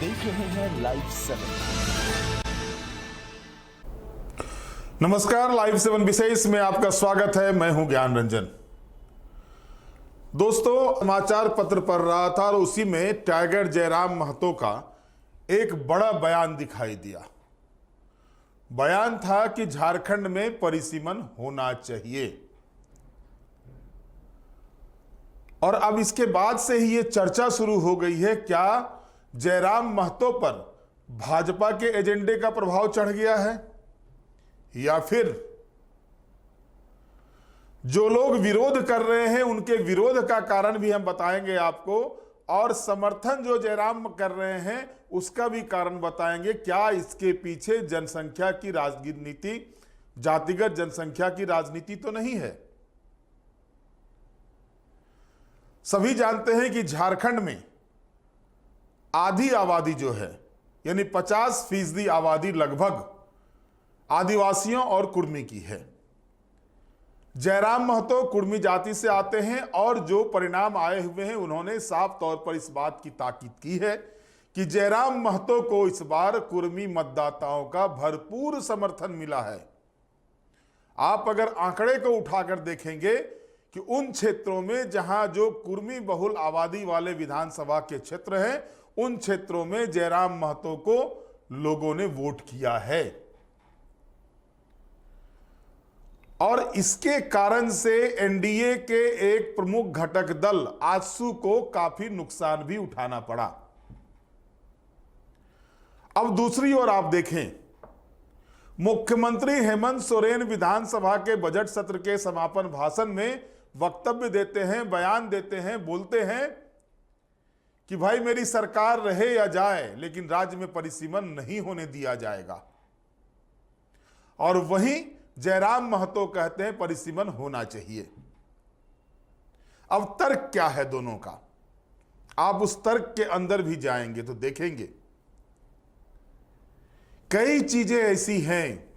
देख रहे हैं लाइव 7। नमस्कार, लाइव 7 विशेष में आपका स्वागत है। मैं हूं ज्ञान रंजन। दोस्तों, समाचार पत्र पढ़ रहा था और उसी में टाइगर जयराम महतो का एक बड़ा बयान दिखाई दिया। बयान था कि झारखंड में परिसीमन होना चाहिए और अब इसके बाद से ही ये चर्चा शुरू हो गई है, क्या जयराम महतो पर भाजपा के एजेंडे का प्रभाव चढ़ गया है या फिर जो लोग विरोध कर रहे हैं उनके विरोध का कारण भी हम बताएंगे आपको, और समर्थन जो जयराम कर रहे हैं उसका भी कारण बताएंगे। क्या इसके पीछे जनसंख्या की राजनीति, जातिगत जनसंख्या की राजनीति तो नहीं है? सभी जानते हैं कि झारखंड में आधी आबादी जो है, यानी 50% आबादी लगभग आदिवासियों और कुर्मी की है। जयराम महतो कुर्मी जाति से आते हैं और जो परिणाम आए हुए हैं उन्होंने साफ तौर पर इस बात की ताकीद की है कि जयराम महतो को इस बार कुर्मी मतदाताओं का भरपूर समर्थन मिला है। आप अगर आंकड़े को उठाकर देखेंगे कि उन क्षेत्रों में जहां जो कुर्मी बहुल आबादी वाले विधानसभा के क्षेत्र हैं, उन क्षेत्रों में जयराम महतो को लोगों ने वोट किया है और इसके कारण से एनडीए के एक प्रमुख घटक दल आजसू को काफी नुकसान भी उठाना पड़ा। अब दूसरी ओर आप देखें, मुख्यमंत्री हेमंत सोरेन विधानसभा के बजट सत्र के समापन भाषण में वक्तव्य देते हैं, बयान देते हैं, बोलते हैं कि भाई मेरी सरकार रहे या जाए लेकिन राज्य में परिसीमन नहीं होने दिया जाएगा। और वहीं जयराम महतो कहते हैं परिसीमन होना चाहिए। अब तर्क क्या है दोनों का? आप उस तर्क के अंदर भी जाएंगे तो देखेंगे कई चीजें ऐसी हैं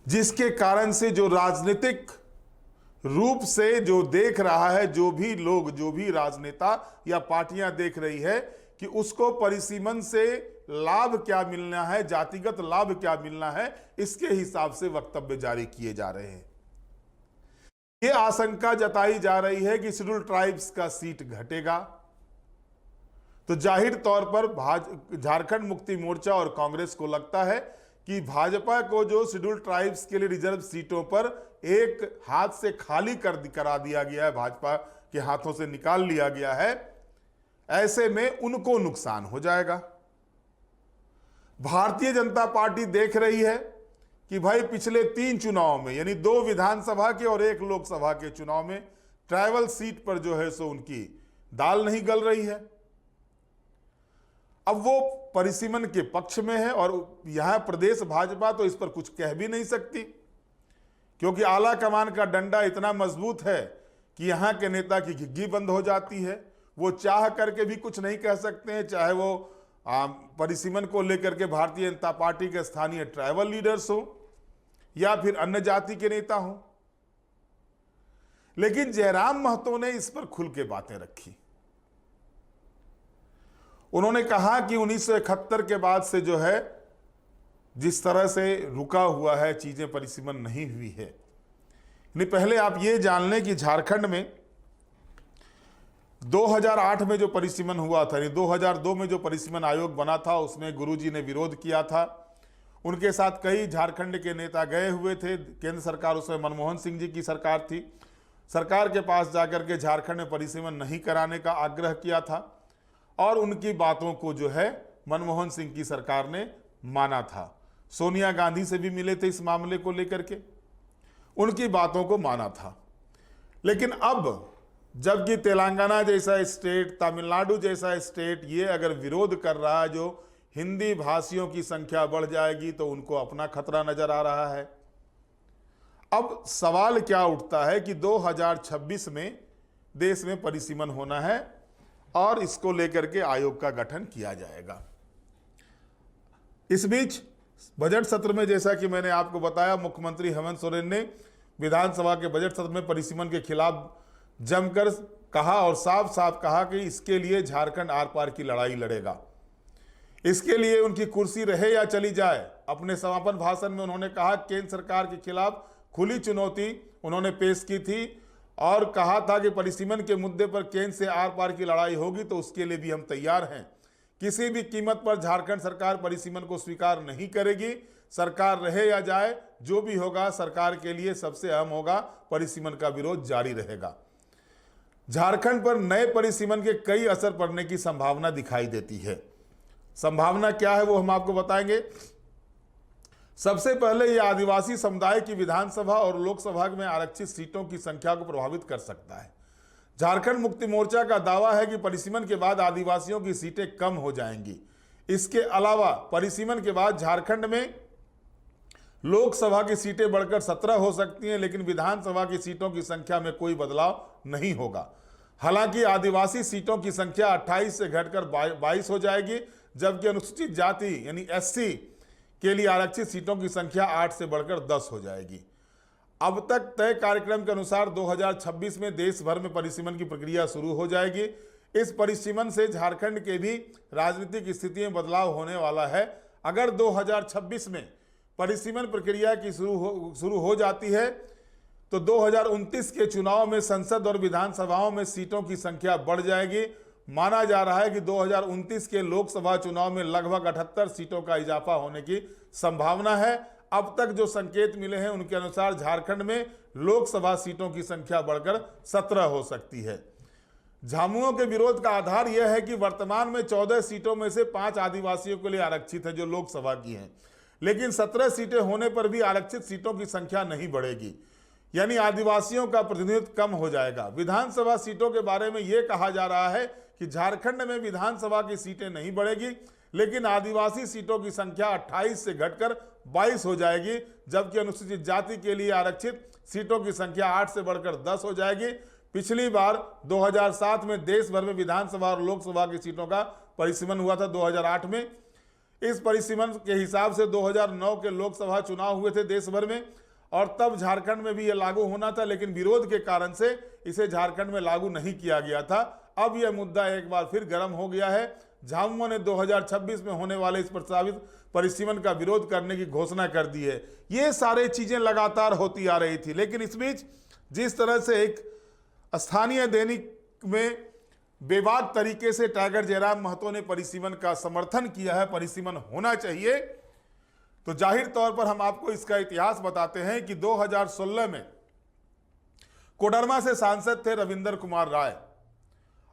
जिसके कारण से जो राजनीतिक रूप से जो देख रहा है, जो भी लोग, जो भी राजनेता या पार्टियां देख रही है कि उसको परिसीमन से लाभ क्या मिलना है, जातिगत लाभ क्या मिलना है, इसके हिसाब से वक्तव्य जारी किए जा रहे हैं। यह आशंका जताई जा रही है कि शेड्यूल ट्राइब्स का सीट घटेगा तो जाहिर तौर पर झारखंड मुक्ति मोर्चा और कांग्रेस को लगता है कि भाजपा को जो शेड्यूल ट्राइब्स के लिए रिजर्व सीटों पर एक हाथ से खाली करा दिया गया है, भाजपा के हाथों से निकाल लिया गया है, ऐसे में उनको नुकसान हो जाएगा। भारतीय जनता पार्टी देख रही है कि भाई पिछले 3 चुनाव में, यानी 2 विधानसभा के और 1 लोकसभा के चुनाव में ट्राइबल सीट पर जो है सो उनकी दाल नहीं गल रही है। अब वो परिसीमन के पक्ष में है और यहां प्रदेश भाजपा तो इस पर कुछ कह भी नहीं सकती, क्योंकि आला कमान का डंडा इतना मजबूत है कि यहां के नेता की घिग्गी बंद हो जाती है। वो चाह करके भी कुछ नहीं कह सकते हैं, चाहे वो परिसीमन को लेकर के भारतीय जनता पार्टी के स्थानीय ट्राइबल लीडर्स हो या फिर अन्य जाति के नेता हो। लेकिन जयराम महतो ने इस पर खुल के बातें रखी। उन्होंने कहा कि 1971 के बाद से जो है जिस तरह से रुका हुआ है चीजें, परिसीमन नहीं हुई है। नहीं, पहले आप ये जान लें कि झारखंड में 2008 में जो परिसीमन हुआ था, 2002 में जो परिसीमन आयोग बना था उसमें गुरुजी ने विरोध किया था। उनके साथ कई झारखंड के नेता गए हुए थे। केंद्र सरकार, उसमें मनमोहन सिंह जी की सरकार थी, सरकार के पास जाकर के झारखंड में परिसीमन नहीं कराने का आग्रह किया था और उनकी बातों को जो है मनमोहन सिंह की सरकार ने माना था। सोनिया गांधी से भी मिले थे इस मामले को लेकर के, उनकी बातों को माना था। लेकिन अब जबकि तेलंगाना जैसा स्टेट, तमिलनाडु जैसा स्टेट ये अगर विरोध कर रहा है, जो हिंदी भाषियों की संख्या बढ़ जाएगी तो उनको अपना खतरा नजर आ रहा है। अब सवाल क्या उठता है कि 2026 में देश में परिसीमन होना है और इसको लेकर के आयोग का गठन किया जाएगा। इस बीच बजट सत्र में, जैसा कि मैंने आपको बताया, मुख्यमंत्री हेमंत सोरेन ने विधानसभा के बजट सत्र में परिसीमन के खिलाफ जमकर कहा और साफ साफ कहा कि इसके लिए झारखंड आर पार की लड़ाई लड़ेगा। इसके लिए उनकी कुर्सी रहे या चली जाए। अपने समापन भाषण में उन्होंने कहा केंद्र सरकार के खिलाफ खुली चुनौती उन्होंने पेश की थी और कहा था कि परिसीमन के मुद्दे पर केंद्र से आर पार की लड़ाई होगी तो उसके लिए भी हम तैयार हैं। किसी भी कीमत पर झारखंड सरकार परिसीमन को स्वीकार नहीं करेगी। सरकार रहे या जाए, जो भी होगा सरकार के लिए सबसे अहम होगा, परिसीमन का विरोध जारी रहेगा। झारखंड पर नए परिसीमन के कई असर पड़ने की संभावना दिखाई देती है। संभावना क्या है वो हम आपको बताएंगे। सबसे पहले यह आदिवासी समुदाय की विधानसभा और लोकसभा में आरक्षित सीटों की संख्या को प्रभावित कर सकता है। झारखंड मुक्ति मोर्चा का दावा है कि परिसीमन के बाद आदिवासियों की सीटें कम हो जाएंगी। इसके अलावा परिसीमन के बाद झारखंड में लोकसभा की सीटें बढ़कर 17 हो सकती हैं, लेकिन विधानसभा की सीटों की संख्या में कोई बदलाव नहीं होगा। हालांकि आदिवासी सीटों की संख्या 28 से घटकर 22 हो जाएगी, जबकि अनुसूचित जाति यानी एससी के लिए आरक्षित सीटों की संख्या 8 से बढ़कर 10 हो जाएगी। अब तक तय कार्यक्रम के अनुसार 2026 में देश भर में परिसीमन की प्रक्रिया शुरू हो जाएगी। इस परिसीमन से झारखंड के भी राजनीतिक स्थिति में बदलाव होने वाला है। अगर 2026 में परिसीमन प्रक्रिया की शुरू हो जाती है तो 2029 के चुनाव में संसद और विधानसभाओं में सीटों की संख्या बढ़ जाएगी। माना जा रहा है कि 2029 के लोकसभा चुनाव में लगभग 78 सीटों का इजाफा होने की संभावना है। अब तक जो संकेत मिले हैं उनके अनुसार झारखंड में लोकसभा सीटों की संख्या बढ़कर 17 हो सकती है। झामुमो के विरोध का आधार यह है कि वर्तमान में 14 सीटों में से 5 आदिवासियों के लिए आरक्षित है जो लोकसभा की हैं, लेकिन 17 सीटें होने पर भी आरक्षित सीटों की संख्या नहीं बढ़ेगी, यानी आदिवासियों का प्रतिनिधित्व कम हो जाएगा। विधानसभा सीटों के बारे में यह कहा जा रहा है कि झारखंड में विधानसभा की सीटें नहीं बढ़ेगी, लेकिन आदिवासी सीटों की संख्या 28 से घटकर 22 हो जाएगी, जबकि अनुसूचित जाति के लिए आरक्षित सीटों की संख्या 8 से बढ़कर 10 हो जाएगी। पिछली बार 2007 में देश भर में विधानसभा और लोकसभा की सीटों का परिसीमन हुआ था 2008 में। इस परिसीमन के हिसाब से 2009 के लोकसभा चुनाव हुए थे देश भर में और तब झारखंड में भी यह लागू होना था, लेकिन विरोध के कारण से इसे झारखंड में लागू नहीं किया गया था। अब यह मुद्दा एक बार फिर गर्म हो गया है। झामुमो ने 2026 में होने वाले इस प्रस्तावित परिसीमन का विरोध करने की घोषणा कर दी है। ये सारी चीजें लगातार होती आ रही थी, लेकिन इस बीच जिस तरह से एक स्थानीय दैनिक में बेबाक तरीके से टाइगर जयराम महतो ने परिसीमन का समर्थन किया है, परिसीमन होना चाहिए, तो जाहिर तौर पर हम आपको इसका इतिहास बताते हैं कि 2016 में कोडरमा से सांसद थे रविंदर कुमार राय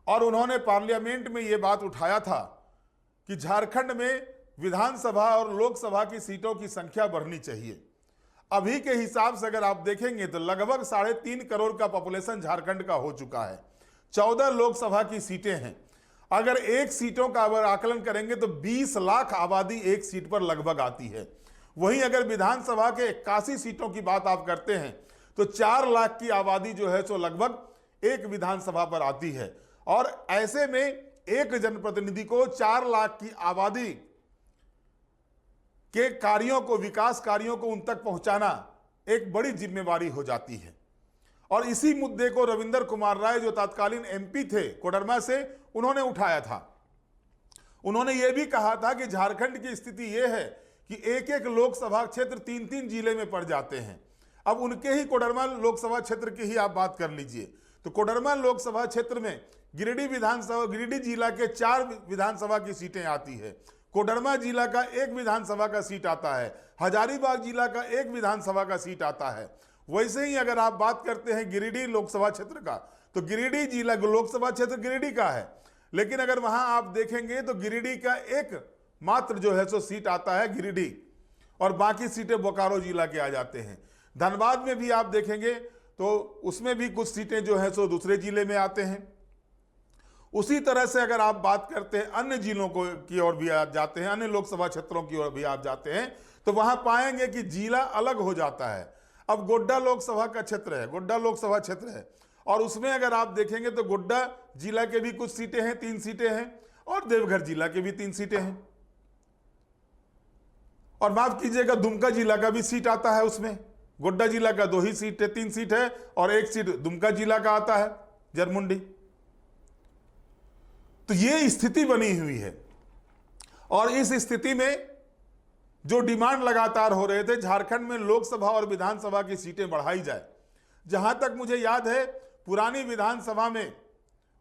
और उन्होंने पार्लियामेंट में यह बात उठाया था कि झारखंड में विधानसभा और लोकसभा की सीटों की संख्या बढ़नी चाहिए। अभी के हिसाब से अगर आप देखेंगे तो लगभग 3.5 करोड़ का पॉपुलेशन झारखंड का हो चुका है। 14 लोकसभा की सीटें हैं। अगर एक सीटों का अगर आकलन करेंगे तो 20 लाख आबादी एक सीट पर लगभग आती है। वहीं अगर विधानसभा के 81 सीटों की बात आप करते हैं तो 4 लाख की आबादी जो है सो लगभग एक विधानसभा पर आती है। और ऐसे में एक जनप्रतिनिधि को 4 लाख की आबादी के कार्यों को, विकास कार्यों को उन तक पहुंचाना एक बड़ी जिम्मेवारी हो जाती है। और इसी मुद्दे को रविंदर कुमार राय जो तत्कालीन एमपी थे कोडरमा से, उन्होंने उठाया था। उन्होंने यह भी कहा था कि झारखंड की स्थिति यह है कि एक एक लोकसभा क्षेत्र 3-3 जिले में पड़ जाते हैं। अब उनके ही कोडरमा लोकसभा क्षेत्र की ही आप बात कर लीजिए तो कोडरमा लोकसभा क्षेत्र में गिरिडीह जिला के 4 विधानसभा की सीटें आती है। कोडरमा जिला का 1 विधानसभा का सीट आता है। हजारीबाग जिला का 1 विधानसभा का सीट आता है। वैसे ही अगर आप बात करते हैं गिरिडीह लोकसभा क्षेत्र का तो गिरिडीह जिला लोकसभा क्षेत्र गिरिडीह का है, लेकिन अगर वहां आप देखेंगे तो गिरिडीह का 1 मात्र जो है सो सीट आता है गिरिडीह और बाकी सीटें बोकारो जिला के आ जाते हैं। धनबाद में भी आप देखेंगे तो उसमें भी कुछ सीटें जो है सो दूसरे जिले में आते हैं। उसी तरह से अगर आप बात करते हैं अन्य जिलों को की ओर भी आप जाते हैं, अन्य लोकसभा क्षेत्रों की ओर भी आप जाते हैं तो वहां पाएंगे कि जिला अलग हो जाता है। अब गोड्डा लोकसभा का क्षेत्र है, गोड्डा लोकसभा क्षेत्र है और उसमें अगर आप देखेंगे तो गोड्डा जिला के भी कुछ सीटें हैं, 3 सीटें हैं और देवघर जिला के भी 3 सीटें हैं और माफ कीजिएगा दुमका जिला का भी सीट आता है उसमें। गोड्डा जिला का 2 ही सीट है, 3 सीट है और 1 सीट दुमका जिला का आता है जरमुंडी। तो ये स्थिति बनी हुई है। और इस स्थिति में जो डिमांड लगातार हो रहे थे, झारखंड में लोकसभा और विधानसभा की सीटें बढ़ाई जाए। जहां तक मुझे याद है, पुरानी विधानसभा में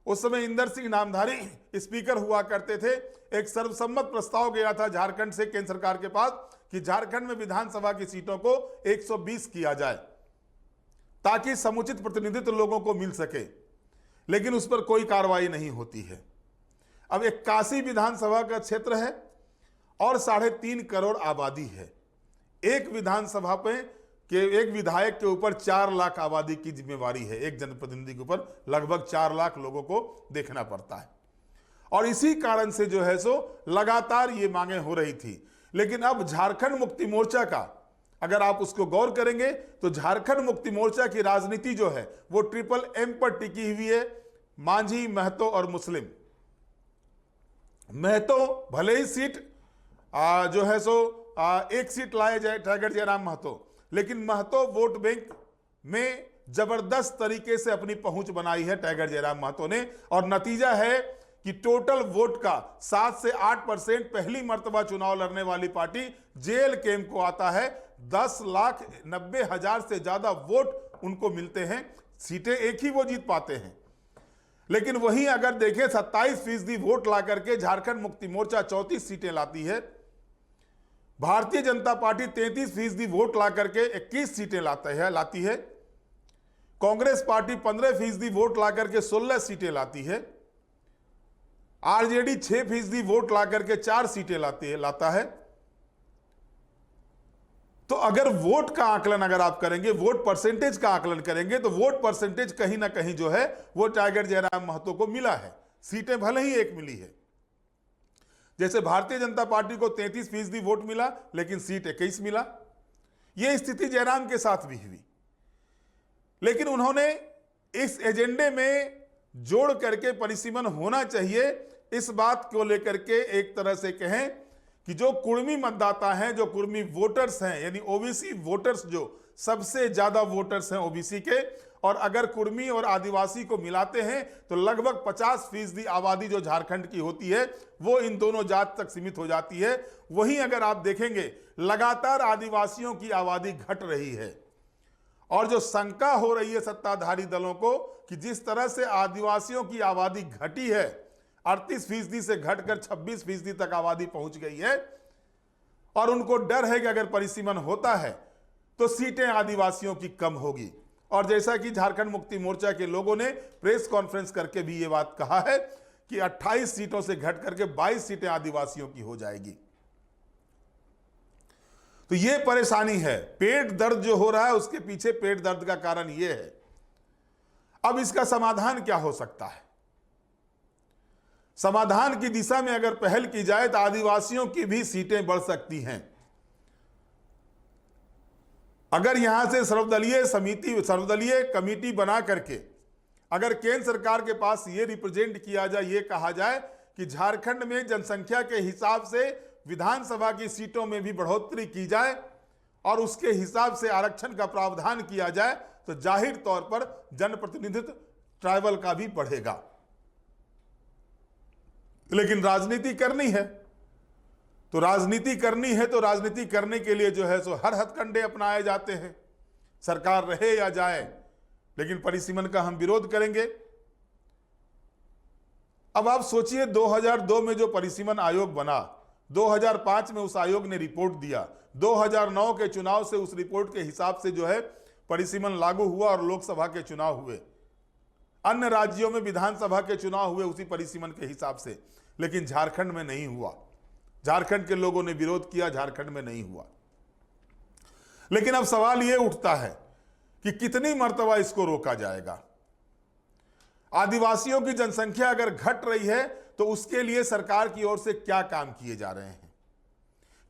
उस समय इंदर सिंह नामधारी स्पीकर हुआ करते थे। एक सर्वसम्मत प्रस्ताव गया था झारखंड से केंद्र सरकार के पास कि झारखंड में विधानसभा की सीटों को 120 किया जाए ताकि समुचित प्रतिनिधित्व लोगों को मिल सके, लेकिन उस पर कोई कार्रवाई नहीं होती है। अब 81 विधानसभा का क्षेत्र है और 3.5 करोड़ आबादी है। एक विधानसभा पे एक विधायक के ऊपर 4 लाख आबादी की जिम्मेवारी है। एक जनप्रतिनिधि के ऊपर लगभग 4 लाख लोगों को देखना पड़ता है। और इसी कारण से जो है सो लगातार ये मांगे हो रही थी। लेकिन अब झारखंड मुक्ति मोर्चा का अगर आप उसको गौर करेंगे तो झारखंड मुक्ति मोर्चा की राजनीति जो है वो MMM पर टिकी हुई है। मांझी, महतो और मुस्लिम। महतो भले ही सीट जो है सो एक सीट लाए जाए टाइगर जयराम महतो, लेकिन महतो वोट बैंक में जबरदस्त तरीके से अपनी पहुंच बनाई है टाइगर जयराम महतो ने। और नतीजा है कि टोटल वोट का 7 से 8% पहली मर्तबा चुनाव लड़ने वाली पार्टी JLKM को आता है। 10,90,000 से ज्यादा वोट उनको मिलते हैं। सीटें एक ही वो जीत पाते हैं। लेकिन वहीं अगर देखें 27% वोट ला करके झारखंड मुक्ति मोर्चा 34 सीटें लाती है। भारतीय जनता पार्टी 33% वोट ला करके 21 सीटें लाती है। कांग्रेस पार्टी 15% वोट ला करके 16 सीटें लाती है। RJD 6% वोट ला करके 4 सीटें लाता है। तो अगर वोट का आकलन अगर आप करेंगे, वोट परसेंटेज का आकलन करेंगे, तो वोट परसेंटेज कहीं ना कहीं जो है वो टाइगर जयराम महतो को मिला है। सीटें भले ही एक मिली है। जैसे भारतीय जनता पार्टी को 33% वोट मिला, लेकिन सीट 21 मिला। यह स्थिति जयराम के साथ भी हुई। लेकिन उन्होंने इस एजेंडे में जोड़ करके परिसीमन होना चाहिए, इस बात को लेकर के एक तरह से कहें कि जो कुर्मी मतदाता हैं, जो कुर्मी वोटर्स हैं, यानी ओबीसी वोटर्स, जो सबसे ज्यादा वोटर्स हैं ओबीसी के, और अगर कुर्मी और आदिवासी को मिलाते हैं तो लगभग 50% आबादी जो झारखंड की होती है वो इन दोनों जात तक सीमित हो जाती है। वहीं अगर आप देखेंगे लगातार आदिवासियों की आबादी घट रही है। और जो शंका हो रही है सत्ताधारी दलों को कि जिस तरह से आदिवासियों की आबादी घटी है, 38% से घटकर 26% तक आबादी पहुंच गई है, और उनको डर है कि अगर परिसीमन होता है तो सीटें आदिवासियों की कम होगी। और जैसा कि झारखंड मुक्ति मोर्चा के लोगों ने प्रेस कॉन्फ्रेंस करके भी ये बात कहा है कि 28 सीटों से घट करके 22 सीटें आदिवासियों की हो जाएगी। तो ये परेशानी है। पेट दर्द जो हो रहा है उसके पीछे पेट दर्द का कारण ये है। अब इसका समाधान क्या हो सकता है? समाधान की दिशा में अगर पहल की जाए तो आदिवासियों की भी सीटें बढ़ सकती हैं। अगर यहां से सर्वदलीय कमेटी बना करके अगर केंद्र सरकार के पास ये रिप्रेजेंट किया जाए, ये कहा जाए कि झारखंड में जनसंख्या के हिसाब से विधानसभा की सीटों में भी बढ़ोतरी की जाए और उसके हिसाब से आरक्षण का प्रावधान किया जाए, तो जाहिर तौर पर जनप्रतिनिधित्व ट्राइबल का भी बढ़ेगा। लेकिन राजनीति करनी है तो राजनीति करने के लिए जो है सो हर हथकंडे अपनाए जाते हैं, सरकार रहे या जाए। लेकिन परिसीमन का हम विरोध करेंगे। अब आप सोचिए 2002 में जो परिसीमन आयोग बना, 2005 में उस आयोग ने रिपोर्ट दिया, 2009 के चुनाव से उस रिपोर्ट के हिसाब से जो है परिसीमन लागू हुआ और लोकसभा के चुनाव हुए। अन्य राज्यों में विधानसभा के चुनाव हुए उसी परिसीमन के हिसाब से, लेकिन झारखंड में नहीं हुआ। झारखंड के लोगों ने विरोध किया, झारखंड में नहीं हुआ। लेकिन अब सवाल यह उठता है कि कितनी मर्तबा इसको रोका जाएगा। आदिवासियों की जनसंख्या अगर घट रही है तो उसके लिए सरकार की ओर से क्या काम किए जा रहे हैं?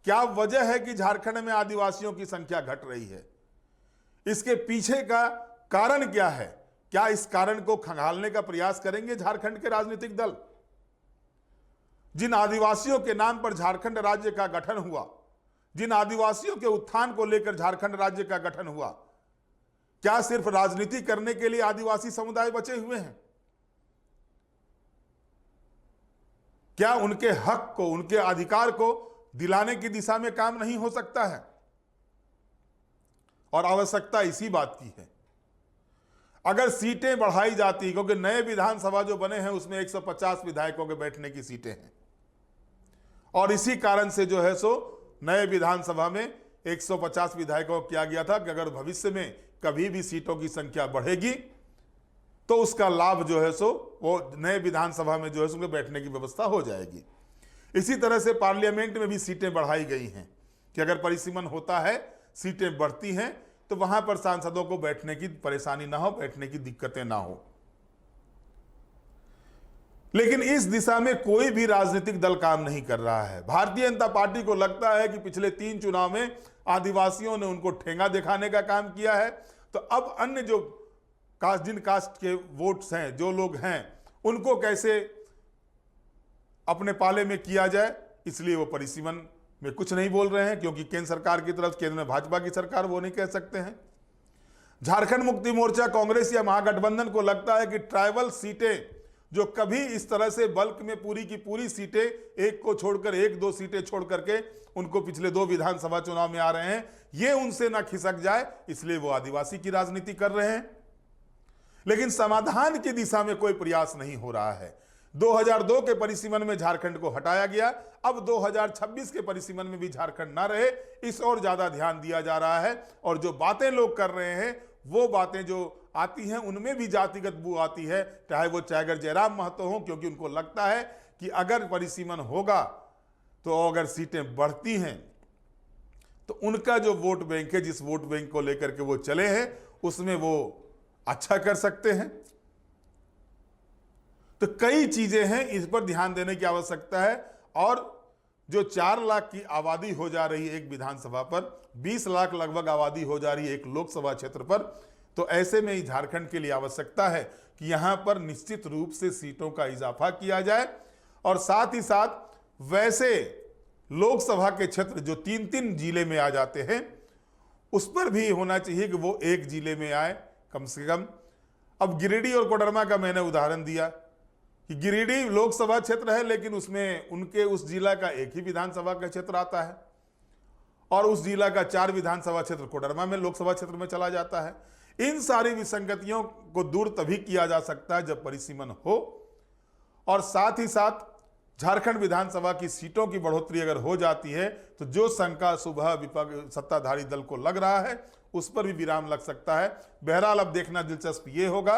क्या वजह है कि झारखंड में आदिवासियों की संख्या घट रही है? इसके पीछे का कारण क्या है? क्या इस कारण को खंगालने का प्रयास करेंगे झारखंड के राजनीतिक दल? जिन आदिवासियों के नाम पर झारखंड राज्य का गठन हुआ, जिन आदिवासियों के उत्थान को लेकर झारखंड राज्य का गठन हुआ, क्या सिर्फ राजनीति करने के लिए आदिवासी समुदाय बचे हुए हैं? क्या उनके हक को, उनके अधिकार को दिलाने की दिशा में काम नहीं हो सकता है? और आवश्यकता इसी बात की है। अगर सीटें बढ़ाई जाती, क्योंकि नए विधानसभा जो बने हैं उसमें 150 विधायकों के बैठने की सीटें हैं, और इसी कारण से जो है सो नए विधानसभा में 150 विधायकों को किया गया था कि अगर भविष्य में कभी भी सीटों की संख्या बढ़ेगी तो उसका लाभ जो है सो वो नए विधानसभा में जो है सो उनके बैठने की व्यवस्था हो जाएगी। इसी तरह से पार्लियामेंट में भी सीटें बढ़ाई गई हैं कि अगर परिसीमन होता है, सीटें बढ़ती हैं, तो वहां पर सांसदों को बैठने की परेशानी ना हो, बैठने की दिक्कतें ना हो। लेकिन इस दिशा में कोई भी राजनीतिक दल काम नहीं कर रहा है। भारतीय जनता पार्टी को लगता है कि पिछले 3 चुनाव में आदिवासियों ने उनको ठेंगा दिखाने का काम किया है, तो अब अन्य जो जिन कास्ट के वोट्स हैं, जो लोग हैं, उनको कैसे अपने पाले में किया जाए, इसलिए वो परिसीमन में कुछ नहीं बोल रहे हैं। क्योंकि केंद्र सरकार की तरफ, केंद्र में भाजपा की सरकार, वो नहीं कह सकते हैं। झारखंड मुक्ति मोर्चा, कांग्रेस या महागठबंधन को लगता है कि ट्राइबल सीटें जो कभी इस तरह से बल्क में पूरी की पूरी सीटें, एक को छोड़कर, 1-2 सीटें छोड़ करके उनको पिछले 2 विधानसभा चुनाव में आ रहे हैं, ये उनसे ना खिसक जाए, इसलिए वो आदिवासी की राजनीति कर रहे हैं। लेकिन समाधान की दिशा में कोई प्रयास नहीं हो रहा है। 2002 के परिसीमन में झारखंड को हटाया गया, अब 2026 के परिसीमन में भी झारखंड ना रहे, इस और ज्यादा ध्यान दिया जा रहा है। और जो बातें लोग कर रहे हैं, वो बातें जो आती हैं उनमें भी जातिगत बू आती है, चाहे वो टाइगर जयराम महतो हो, क्योंकि उनको लगता है कि अगर परिसीमन होगा तो अगर सीटें बढ़ती हैं तो उनका जो वोट बैंक है, जिस वोट बैंक को लेकर के वो चले हैं, उसमें वो अच्छा कर सकते हैं। तो कई चीजें हैं, इस पर ध्यान देने की आवश्यकता है। और जो 4 लाख की आबादी हो जा रही है एक विधानसभा पर, 20 लाख लगभग आबादी हो जा रही है एक लोकसभा क्षेत्र पर, तो ऐसे में ही झारखंड के लिए आवश्यकता है कि यहां पर निश्चित रूप से सीटों का इजाफा किया जाए। और साथ ही साथ वैसे लोकसभा के क्षेत्र जो 3-3 जिले में आ जाते हैं, उस पर भी होना चाहिए कि वो एक जिले में आए कम से कम। अब गिरिडीह और कोडरमा का मैंने उदाहरण दिया कि गिरिडीह लोकसभा क्षेत्र है, लेकिन उसमें उनके उस जिला का एक ही विधानसभा का क्षेत्र आता है, और उस जिला का 4 विधानसभा क्षेत्र कोडरमा में लोकसभा क्षेत्र में चला जाता है। इन सारी विसंगतियों को दूर तभी किया जा सकता है जब परिसीमन हो। और साथ ही साथ झारखंड विधानसभा की सीटों की बढ़ोतरी अगर हो जाती है तो जो शंका सुबह विपक्ष सत्ताधारी दल को लग रहा है, उस पर भी विराम लग सकता है। बहरहाल अब देखना दिलचस्प ये होगा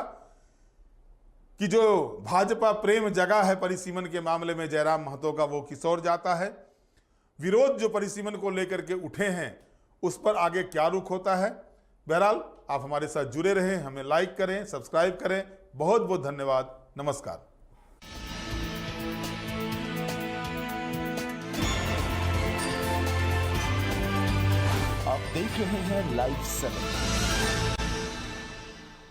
कि जो भाजपा प्रेम जगा है परिसीमन के मामले में जयराम महतो का, वो किस ओर जाता है। विरोध जो परिसीमन को लेकर के उठे हैं, उस पर आगे क्या रुख होता है। बहरहाल आप हमारे साथ जुड़े रहें, हमें लाइक करें, सब्सक्राइब करें। बहुत बहुत धन्यवाद। नमस्कार। आप देख रहे हैं लाइव 7।